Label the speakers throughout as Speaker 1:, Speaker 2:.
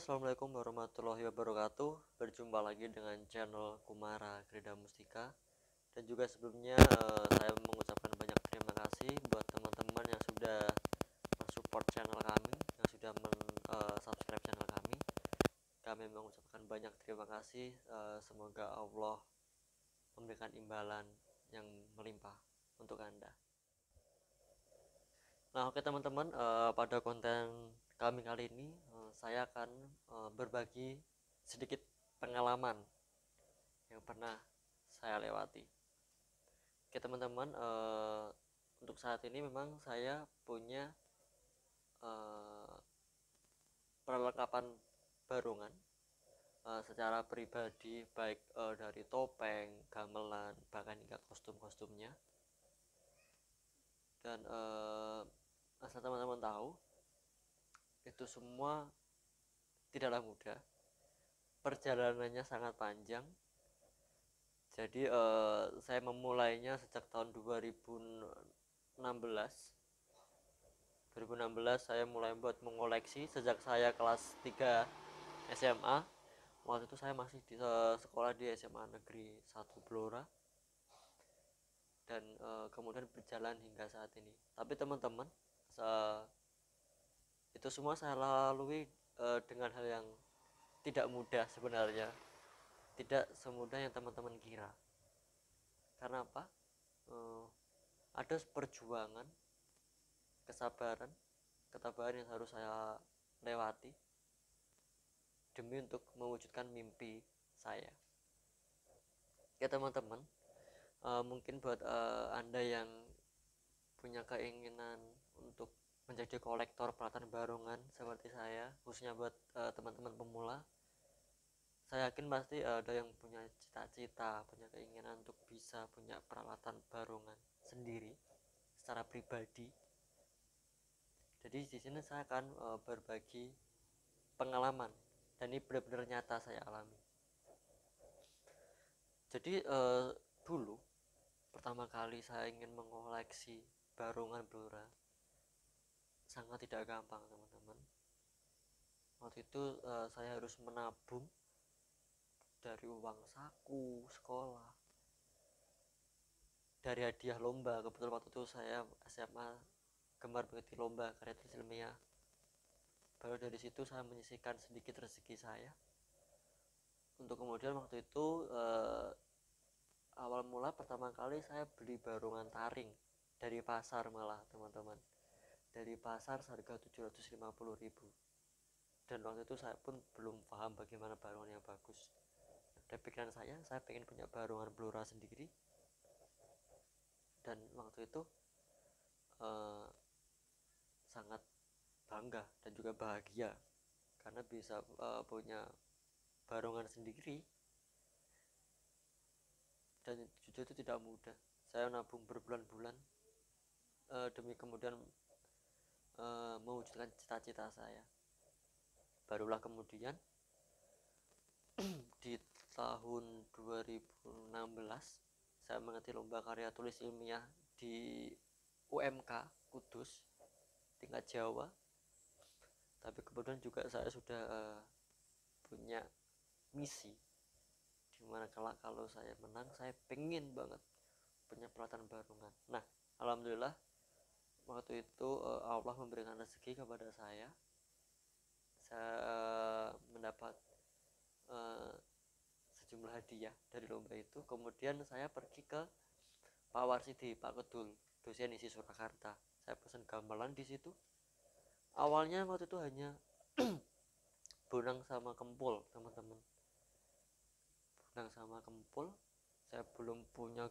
Speaker 1: Assalamualaikum warahmatullahi wabarakatuh. Berjumpa lagi dengan channel Kumara Krida Mustika. Dan juga sebelumnya saya mengucapkan banyak terima kasih buat teman-teman yang sudah mensupport channel kami, yang sudah subscribe channel kami. Kami mengucapkan banyak terima kasih. Semoga Allah memberikan imbalan yang melimpah untuk Anda. Nah, oke teman-teman, pada konten kami kali ini saya akan berbagi sedikit pengalaman yang pernah saya lewati. Oke teman-teman, untuk saat ini memang saya punya perlengkapan barongan secara pribadi, baik dari topeng, gamelan, bahkan hingga kostum-kostumnya. Dan asal teman-teman tahu, itu semua tidaklah mudah, perjalanannya sangat panjang. Jadi saya memulainya sejak tahun 2016 saya mulai buat mengoleksi sejak saya kelas 3 SMA. Waktu itu saya masih di sekolah di SMA Negeri 1 Blora, dan kemudian berjalan hingga saat ini. Tapi teman-teman, itu semua saya lalui dengan hal yang tidak mudah sebenarnya, tidak semudah yang teman-teman kira. Karena apa? Ada perjuangan, kesabaran, ketabahan yang harus saya lewati demi untuk mewujudkan mimpi saya. Ya teman-teman, mungkin buat Anda yang punya keinginan untuk menjadi kolektor peralatan barongan seperti saya, khususnya buat teman-teman pemula, saya yakin pasti ada yang punya cita-cita, punya keinginan untuk bisa punya peralatan barongan sendiri secara pribadi. Jadi di sini saya akan berbagi pengalaman, dan ini benar-benar nyata saya alami. Jadi dulu pertama kali saya ingin mengoleksi barongan Blora sangat tidak gampang teman-teman. Waktu itu saya harus menabung dari uang saku sekolah, dari hadiah lomba. Kebetulan waktu itu saya SMA gemar mengikuti lomba karya tulis ilmiah. Baru dari situ saya menyisihkan sedikit rezeki saya untuk kemudian waktu itu awal mula pertama kali saya beli barongan taring dari pasar, malah teman-teman, dari pasar seharga 750.000. Dan waktu itu saya pun belum paham bagaimana barongan yang bagus. Dan pikiran saya pengen punya barongan Blora sendiri. Dan waktu itu sangat bangga dan juga bahagia karena bisa punya barongan sendiri. Dan jujur itu tidak mudah. Saya nabung berbulan-bulan demi kemudian mewujudkan cita-cita saya. Barulah kemudian di tahun 2016 saya mengikuti lomba karya tulis ilmiah di UMK Kudus tingkat Jawa. Tapi kemudian juga saya sudah punya misi, dimana kalau saya menang, saya pengen banget punya peralatan barongan. Nah, alhamdulillah waktu itu Allah memberikan rezeki kepada saya. Saya mendapat sejumlah hadiah dari lomba itu. Kemudian saya pergi ke Pak Warsidi, Pak Kedul, dosen isi Surakarta. Saya pesan gamelan di situ. Awalnya waktu itu hanya benang sama kempul teman-teman, benang sama kempul. Saya belum punya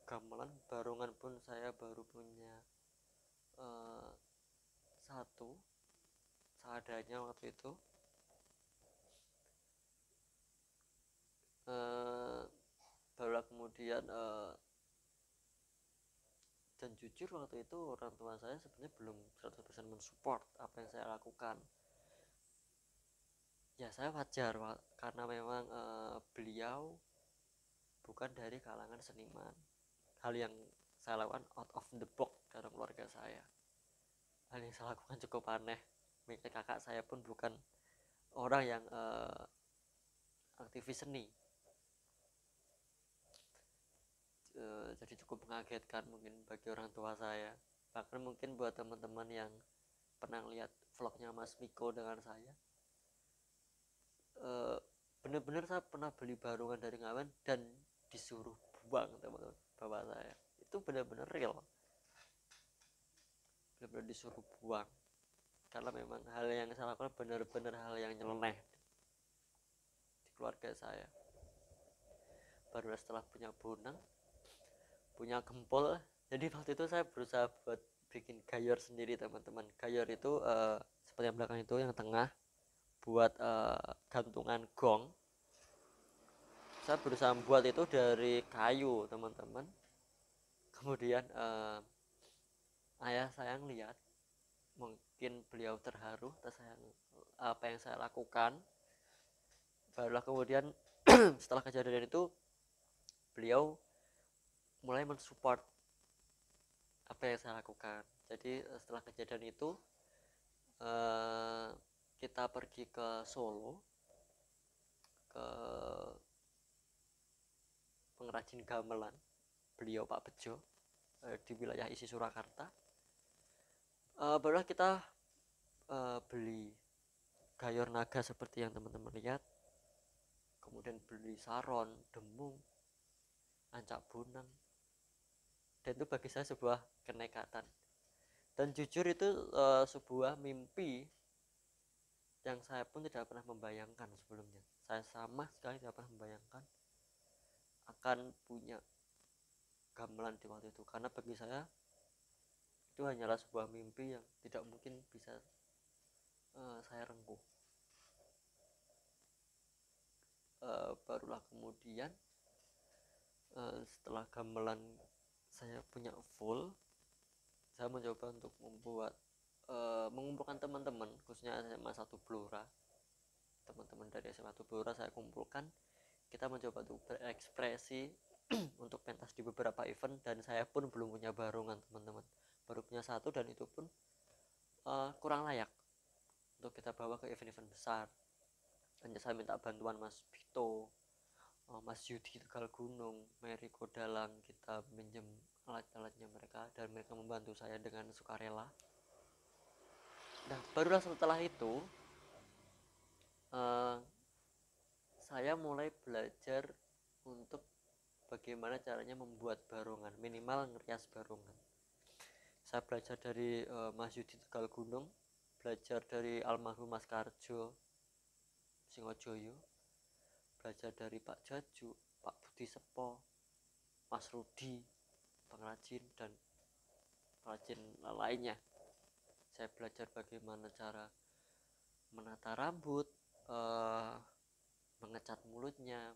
Speaker 1: gamelan, barongan pun saya baru punya satu seadanya waktu itu. Barulah kemudian dan jujur waktu itu orang tua saya sebenarnya belum 100% mensupport apa yang saya lakukan. Ya saya wajar karena memang beliau bukan dari kalangan seniman. Hal yang saya lakukan out of the box dalam keluarga saya. Hal yang saya lakukan cukup aneh. Mikir kakak saya pun bukan orang yang aktivis seni. Jadi cukup mengagetkan mungkin bagi orang tua saya, bahkan mungkin buat teman-teman yang pernah lihat vlognya Mas Miko dengan saya. Bener-bener saya pernah beli barungan dari Ngawen dan disuruh buang teman-teman bapak saya. Itu bener-bener real, bener-bener disuruh buang karena memang hal yang saya lakukan bener-bener hal yang nyeleneh di keluarga saya. Baru setelah punya bonang, punya gempol, jadi waktu itu saya berusaha buat bikin gayor sendiri teman-teman. Gayor itu seperti yang belakang itu, yang tengah buat gantungan gong. Saya berusaha membuat itu dari kayu teman-teman. Kemudian ayah saya ngeliat, mungkin beliau terharu atas apa yang saya lakukan. Barulah kemudian setelah kejadian itu beliau mulai mensupport apa yang saya lakukan. Jadi setelah kejadian itu kita pergi ke Solo, ke pengrajin gamelan beliau Pak Bejo di wilayah Isi Surakarta. Barulah kita beli gayor naga seperti yang teman-teman lihat, kemudian beli saron, demung, ancak bonang, dan itu bagi saya sebuah kenekatan. Dan jujur itu sebuah mimpi yang saya pun tidak pernah membayangkan sebelumnya. Saya sama sekali tidak pernah membayangkan akan punya gamelan di waktu itu, karena bagi saya itu hanyalah sebuah mimpi yang tidak mungkin bisa saya rengkuh. Barulah kemudian setelah gamelan saya punya full, saya mencoba untuk membuat mengumpulkan teman-teman, khususnya SMA 1 Blora. Teman-teman dari SMA 1 Blora saya kumpulkan, kita mencoba untuk berekspresi untuk pentas di beberapa event, dan saya pun belum punya barungan teman-teman, baru punya satu, dan itu pun kurang layak untuk kita bawa ke event-event besar. Hanya saya minta bantuan Mas Bito, Mas Yudi Tegal Gunung, Mary Kodalang, kita minjem alat-alatnya mereka dan mereka membantu saya dengan sukarela. Nah, barulah setelah itu saya mulai belajar untuk bagaimana caranya membuat barungan, minimal ngerias barungan. Saya belajar dari Mas Yudi Tegal Gunung, belajar dari almarhum Mas Karjo Singojoyo, belajar dari Pak Jaju, Pak Budi Sepo, Mas Rudi pengrajin, dan pengrajin lainnya. Saya belajar bagaimana cara menata rambut, mengecat mulutnya,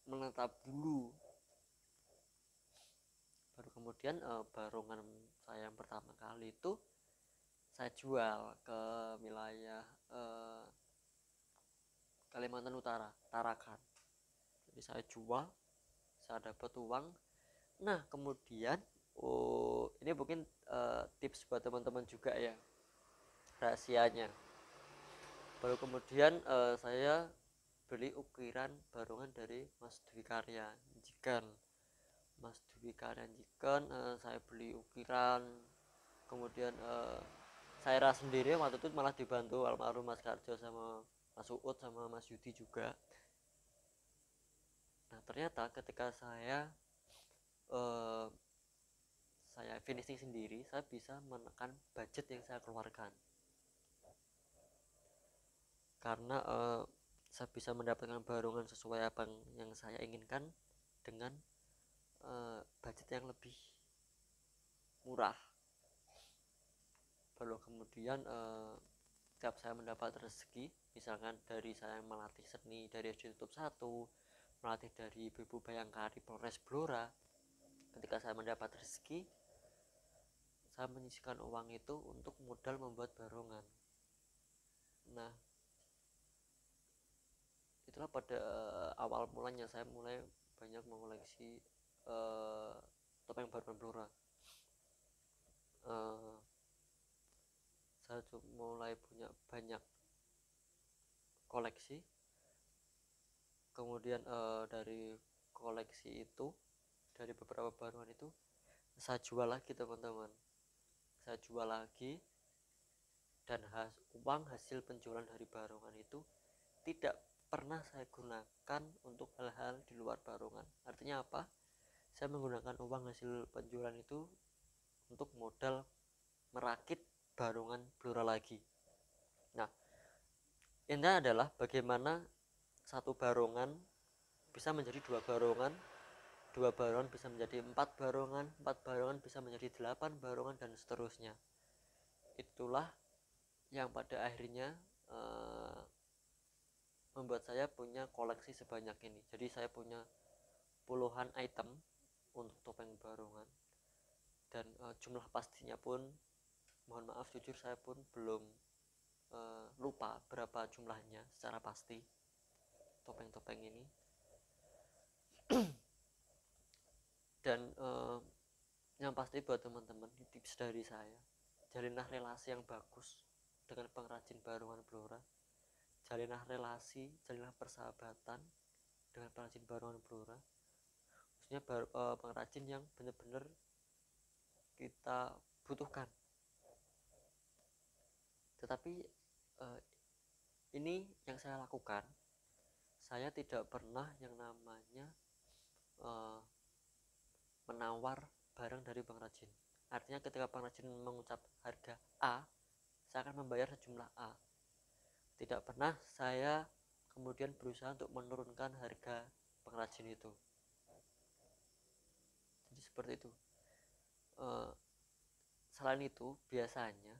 Speaker 1: menata bulu. Baru kemudian barungan saya yang pertama kali itu saya jual ke wilayah Kalimantan Utara, Tarakan. Jadi saya jual, saya dapat uang. Nah kemudian ini mungkin tips buat teman-teman juga ya, rahasianya. Baru kemudian saya beli ukiran barungan dari Mas Dwi Karya Jikan. Mas Dwi Karya Jikan, saya beli ukiran. Kemudian saya ras sendiri, waktu itu malah dibantu almarhum Mas Karjo sama Mas Uut sama Mas Yudi juga. Nah ternyata ketika saya finishing sendiri, saya bisa menekan budget yang saya keluarkan, karena saya bisa mendapatkan barungan sesuai apa yang saya inginkan dengan budget yang lebih murah. Baru kemudian setiap saya mendapat rezeki, misalkan dari saya melatih seni dari SD Tutup 1, melatih dari Ibu Bayangkari Polres Blora, ketika saya mendapat rezeki, saya menyisihkan uang itu untuk modal membuat barungan. Nah itulah pada awal mulanya saya mulai banyak mengoleksi topeng barungan Blora. Saya mulai punya banyak koleksi. Kemudian dari koleksi itu, dari beberapa barongan itu saya jual lagi teman-teman, saya jual lagi, dan uang hasil penjualan dari barongan itu tidak pernah saya gunakan untuk hal-hal di luar barongan. Artinya apa? Saya menggunakan uang hasil penjualan itu untuk modal merakit barongan Blora lagi. Nah, ini adalah bagaimana satu barongan bisa menjadi dua barongan bisa menjadi empat barongan bisa menjadi 8 barongan, dan seterusnya. Itulah yang pada akhirnya membuat saya punya koleksi sebanyak ini. Jadi saya punya puluhan item untuk topeng barongan, dan jumlah pastinya pun mohon maaf jujur saya pun belum lupa berapa jumlahnya secara pasti topeng-topeng ini. Dan yang pasti buat teman-teman, tips dari saya, jalinlah relasi yang bagus dengan pengrajin barongan Blora. Jalinlah persahabatan dengan pengrajin barongan Blora, khususnya pengrajin yang benar-benar kita butuhkan. Tetapi ini yang saya lakukan, saya tidak pernah yang namanya menawar barang dari pengrajin. Artinya ketika pengrajin mengucap harga A, saya akan membayar sejumlah A. Tidak pernah saya kemudian berusaha untuk menurunkan harga pengrajin itu. Jadi seperti itu. Selain itu, biasanya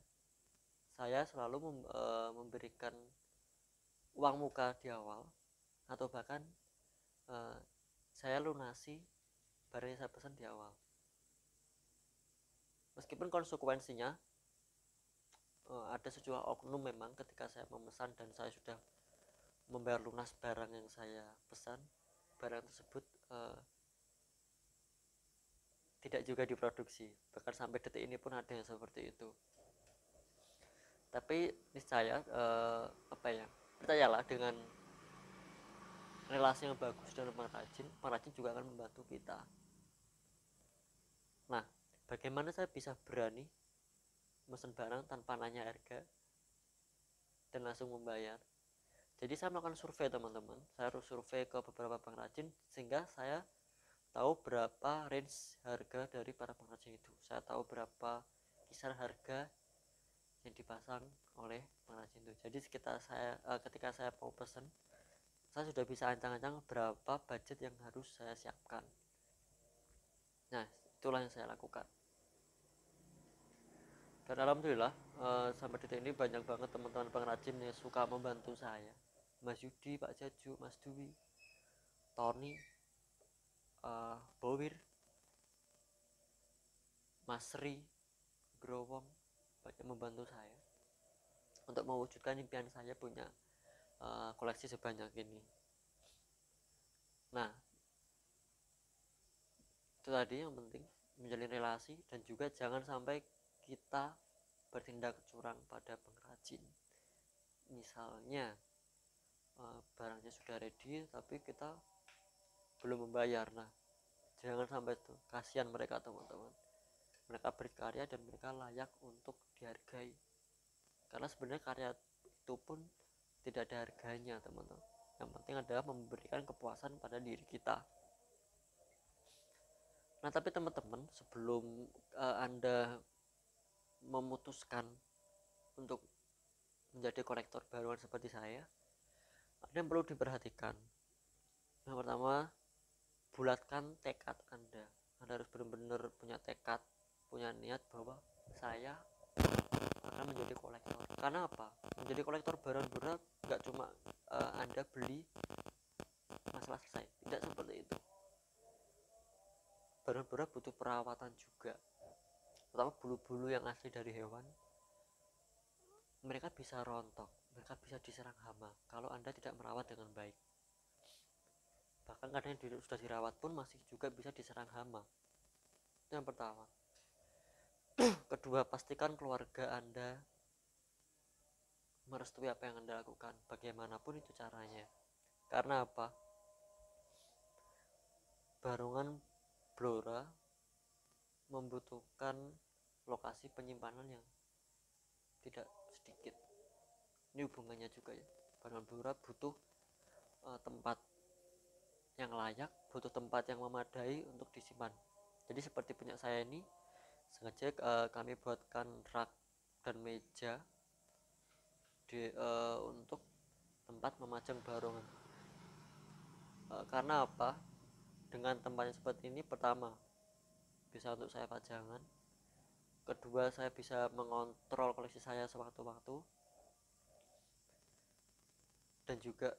Speaker 1: saya selalu memberikan uang muka di awal, atau bahkan saya lunasi barang yang saya pesan di awal. Meskipun konsekuensinya ada sejumlah oknum memang ketika saya memesan dan saya sudah membayar lunas barang yang saya pesan, barang tersebut tidak juga diproduksi. Bahkan sampai detik ini pun ada yang seperti itu. Tapi niscaya percayalah, dengan relasi yang bagus dengan pengrajin juga akan membantu kita. Nah, bagaimana saya bisa berani mesen barang tanpa nanya harga dan langsung membayar? Jadi saya melakukan survei teman-teman. Saya harus survei ke beberapa pengrajin sehingga saya tahu berapa range harga dari para pengrajin itu. Saya tahu berapa kisar harga yang dipasang oleh pengrajin itu. Jadi ketika saya mau pesen, saya sudah bisa ancang-ancang berapa budget yang harus saya siapkan. Nah, itulah yang saya lakukan. Dan alhamdulillah sampai detik ini banyak banget teman-teman pengrajin yang suka membantu saya. Mas Yudi, Pak Jaju, Mas Dwi, Tony, Bowir, Mas Sri, Growong, banyak membantu saya untuk mewujudkan impian saya punya koleksi sebanyak ini. Nah, itu tadi yang penting, menjalin relasi, dan juga jangan sampai kita bertindak curang pada pengrajin. Misalnya barangnya sudah ready tapi kita belum membayar. Nah, jangan sampai itu, kasihan mereka teman-teman. Mereka berkarya dan mereka layak untuk dihargai, karena sebenarnya karya itu pun tidak ada harganya teman-teman. Yang penting adalah memberikan kepuasan pada diri kita. Nah, tapi teman-teman, sebelum Anda memutuskan untuk menjadi kolektor barongan seperti saya, ada yang perlu diperhatikan. Yang pertama, bulatkan tekad Anda. Anda harus benar-benar punya tekad, punya niat bahwa saya akan menjadi kolektor. Karena apa? Menjadi kolektor barang-barang gak cuma Anda beli masalah selesai, tidak seperti itu. Barang-barang butuh perawatan juga, terutama bulu-bulu yang asli dari hewan. Mereka bisa rontok, mereka bisa diserang hama kalau Anda tidak merawat dengan baik. Bahkan kadang yang sudah dirawat pun masih juga bisa diserang hama. Itu yang pertama. Kedua, pastikan keluarga Anda merestui apa yang Anda lakukan, bagaimanapun itu caranya. Karena apa? Barongan Blora membutuhkan lokasi penyimpanan yang tidak sedikit. Ini hubungannya juga ya. Barongan Blora butuh tempat yang layak, butuh tempat yang memadai untuk disimpan. Jadi seperti punya saya ini, sengaja kami buatkan rak dan meja untuk tempat memajang barongan. Karena apa? Dengan tempatnya seperti ini, pertama bisa untuk saya pajangan, kedua saya bisa mengontrol koleksi saya sewaktu-waktu, dan juga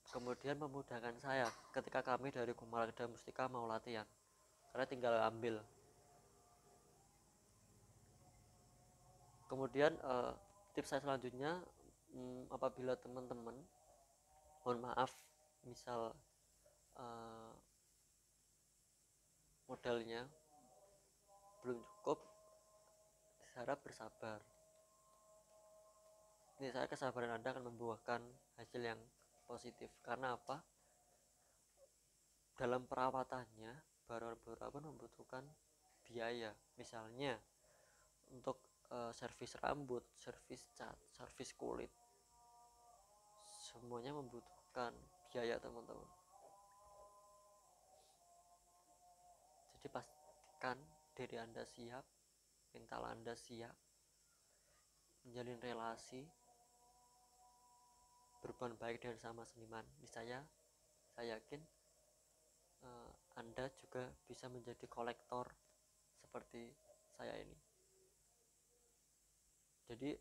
Speaker 1: kemudian memudahkan saya ketika kami dari Kumaragda Mustika mau latihan, karena tinggal ambil. Kemudian tips saya selanjutnya, apabila teman-teman, mohon maaf, misal modalnya belum cukup, saya harap bersabar. Ini saya kesabaran Anda akan membuahkan hasil yang positif. Karena apa? Dalam perawatannya, barongan pun membutuhkan biaya. Misalnya untuk servis rambut, servis cat, servis kulit, semuanya membutuhkan biaya, teman-teman. Jadi pastikan diri Anda siap, mental Anda siap, menjalin relasi, berbuat baik dengan sama seniman. Saya yakin Anda juga bisa menjadi kolektor seperti saya ini. Jadi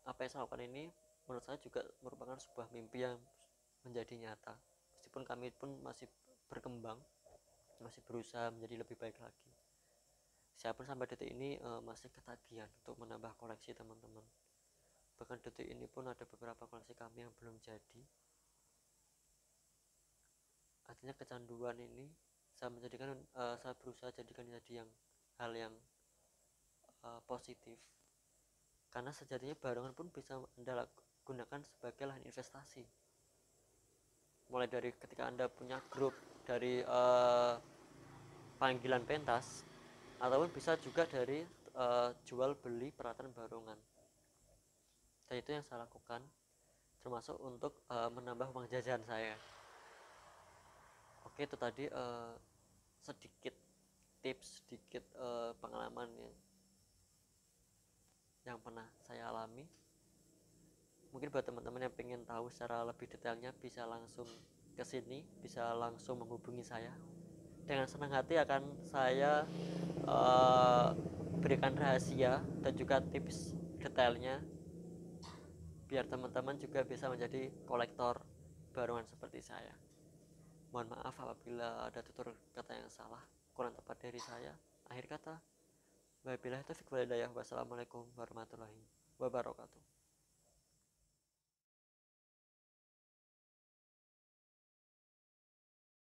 Speaker 1: apa yang saya lakukan ini menurut saya juga merupakan sebuah mimpi yang menjadi nyata. Meskipun kami pun masih berkembang, masih berusaha menjadi lebih baik lagi. Saya pun sampai detik ini masih ketagihan untuk menambah koleksi, teman-teman. Bahkan detik ini pun ada beberapa koleksi kami yang belum jadi. Artinya kecanduan ini saya berusaha jadikan jadi hal yang positif. Karena sejatinya barongan pun bisa Anda gunakan sebagai lahan investasi. Mulai dari ketika Anda punya grup dari panggilan pentas, ataupun bisa juga dari jual beli peralatan barongan. Dan itu yang saya lakukan, termasuk untuk menambah uang jajan saya. Oke, itu tadi sedikit tips, sedikit pengalaman yang pernah saya alami. Mungkin buat teman-teman yang pengen tahu secara lebih detailnya, bisa langsung ke sini, bisa langsung menghubungi saya. Dengan senang hati akan saya berikan rahasia dan juga tips detailnya, biar teman-teman juga bisa menjadi kolektor barongan seperti saya. Mohon maaf apabila ada tutur kata yang salah, kurang tepat dari saya. Akhir kata, wabillahi taufiq wal hidayah. Wassalamualaikum warahmatullahi wabarakatuh.